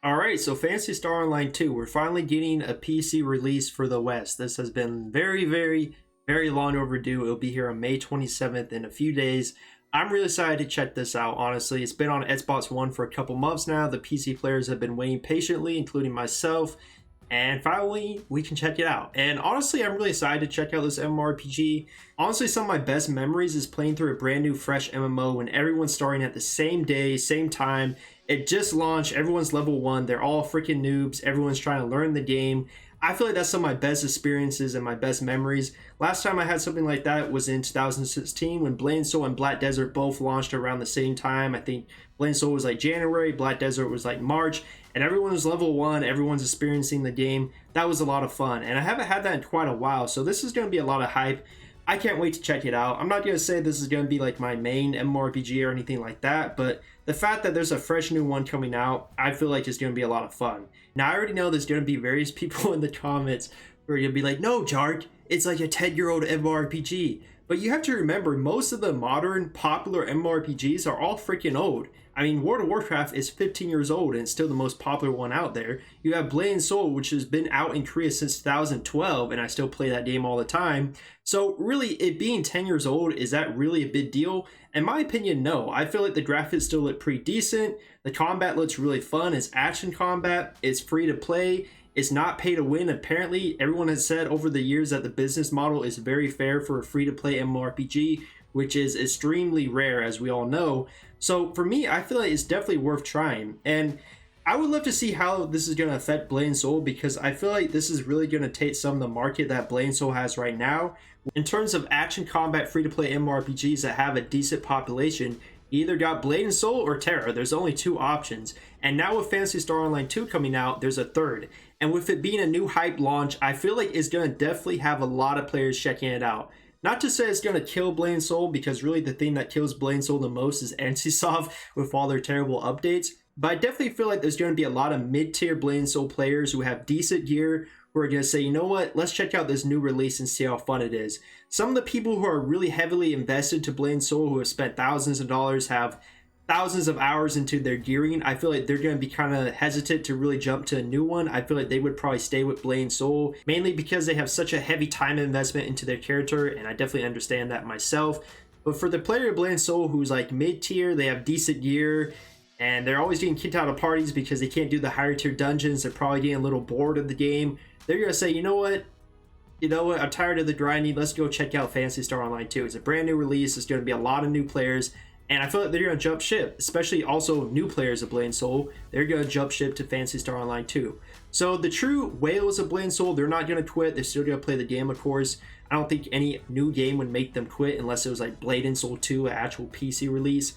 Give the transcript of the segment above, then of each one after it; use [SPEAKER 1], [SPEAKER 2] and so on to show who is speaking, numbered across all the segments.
[SPEAKER 1] Alright, so Phantasy Star Online 2, we're finally getting a PC release for the West. This has been very long overdue. It'll be here on May 27th in a few days. I'm really excited to check this out, honestly. It's been on Xbox One for a couple months now. The PC players have been waiting patiently, including myself. And finally, we can check it out. And honestly, I'm really excited to check out this MMORPG. Honestly, some of my best memories is playing through a brand new, fresh MMO when everyone's starting at the same day, same time. It just launched, everyone's level 1, they're all freaking noobs, everyone's trying to learn the game. I feel like that's some of my best experiences and my best memories. Last time I had something like that was in 2016 when Blade and Soul and Black Desert both launched around the same time. I think Blade and Soul was like January, Black Desert was like March, and everyone was level 1, everyone's experiencing the game. That was a lot of fun, and I haven't had that in quite a while, so this is going to be a lot of hype. I can't wait to check it out. I'm not going to say this is going to be like my main MMORPG or anything like that, but the fact that there's a fresh new one coming out, I feel like it's going to be a lot of fun. Now, I already know there's going to be various people in the comments who are going to be like, no, Jark, it's like a 10-year-old MMORPG. But you have to remember, most of the modern popular MMORPGs are all freaking old. I mean, World of Warcraft is 15 years old and it's still the most popular one out there. You have Blade and Soul, which has been out in Korea since 2012, and I still play that game all the time. So really, it being 10 years old, is that really a big deal? In my opinion, no. I feel like the graphics still look pretty decent. The combat looks really fun. It's action combat. It's free to play. It's not pay to win. Apparently, everyone has said over the years that the business model is very fair for a free-to-play MMORPG, which is extremely rare, as we all know. So for me, I feel like it's definitely worth trying. And I would love to see how this is going to affect Blade and Soul, because I feel like this is really going to take some of the market that Blade and Soul has right now. In terms of action combat free-to-play MMORPGs that have a decent population, you either got Blade and Soul or Terra. There's only two options. And now with Phantasy Star Online 2 coming out, there's a third. And with it being a new hype launch, I feel like it's going to definitely have a lot of players checking it out. Not to say it's going to kill Blade and Soul, because really the thing that kills Blade and Soul the most is NCSoft with all their terrible updates. But I definitely feel like there's going to be a lot of mid-tier Blade and Soul players who have decent gear, who are going to say, you know what, let's check out this new release and see how fun it is. Some of the people who are really heavily invested to Blade and Soul, who have spent thousands of dollars, have thousands of hours into their gearing, I feel like they're going to be kind of hesitant to really jump to a new one. I feel like they would probably stay with Blade and Soul, mainly because they have such a heavy time investment into their character, and I definitely understand that myself. But for the player of Blade and Soul who's like mid-tier, they have decent gear, and they're always getting kicked out of parties because they can't do the higher tier dungeons, they're probably getting a little bored of the game, they're going to say, you know what, I'm tired of the grinding, let's go check out Phantasy Star Online 2. It's a brand new release, there's going to be a lot of new players, and I feel like they're going to jump ship, especially also new players of Blade and Soul. They're going to jump ship to Phantasy Star Online 2. So the true whales of Blade and Soul, they're not going to quit. They're still going to play the game, of course. I don't think any new game would make them quit unless it was like Blade and Soul 2, an actual PC release.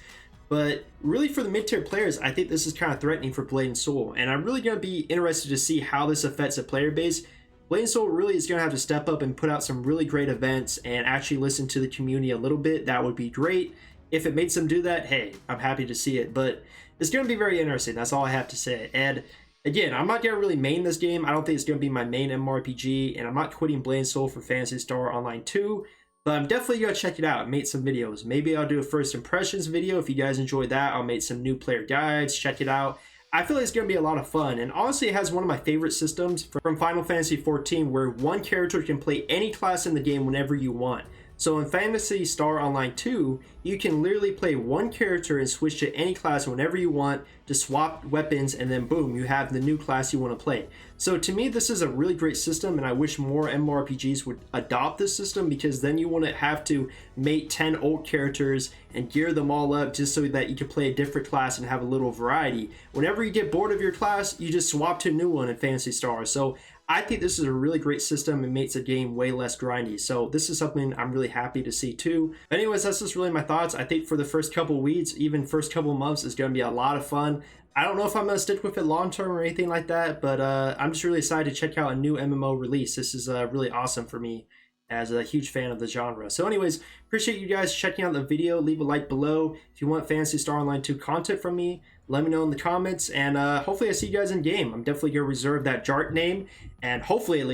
[SPEAKER 1] But really for the mid-tier players, I think this is kind of threatening for Blade and Soul. And I'm really going to be interested to see how this affects the player base. Blade and Soul really is going to have to step up and put out some really great events and actually listen to the community a little bit. That would be great. If it makes them do that, hey, I'm happy to see it. But it's going to be very interesting. That's all I have to say. And again, I'm not going to really main this game. I don't think it's going to be my main MMORPG. And I'm not quitting Blade and Soul for Phantasy Star Online 2. But I'm definitely going to check it out and make some videos. Maybe I'll do a first impressions video. If you guys enjoyed that, I'll make some new player guides. Check it out. I feel like it's going to be a lot of fun. And honestly, it has one of my favorite systems from Final Fantasy XIV, where one character can play any class in the game whenever you want. So in Phantasy Star Online 2, you can literally play one character and switch to any class whenever you want, to swap weapons, and then boom, you have the new class you want to play. So to me, this is a really great system, and I wish more MMORPGs would adopt this system, because then you wouldn't have to make 10 old characters and gear them all up just so that you can play a different class and have a little variety. Whenever you get bored of your class, you just swap to a new one in Phantasy Star. So I think this is a really great system and makes the game way less grindy. So this is something I'm really happy to see too. But anyways, that's just really my thoughts. I think for the first couple weeks, even first couple months, is going to be a lot of fun. I don't know if I'm going to stick with it long term or anything like that, but I'm just really excited to check out a new MMO release. This is really awesome for me, as a huge fan of the genre. So anyways, appreciate you guys checking out the video. Leave a like below. If you want Phantasy Star Online 2 content from me, let me know in the comments, and hopefully I see you guys in game. I'm definitely going to reserve that Jart name, and hopefully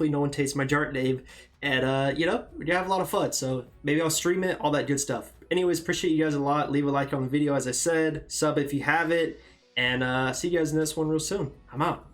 [SPEAKER 1] no one takes my Jart name, and we're going to have a lot of fun. So maybe I'll stream it, all that good stuff. Anyways, appreciate you guys a lot. Leave a like on the video, as I said, sub if you have it, And see you guys in this one real soon. I'm out.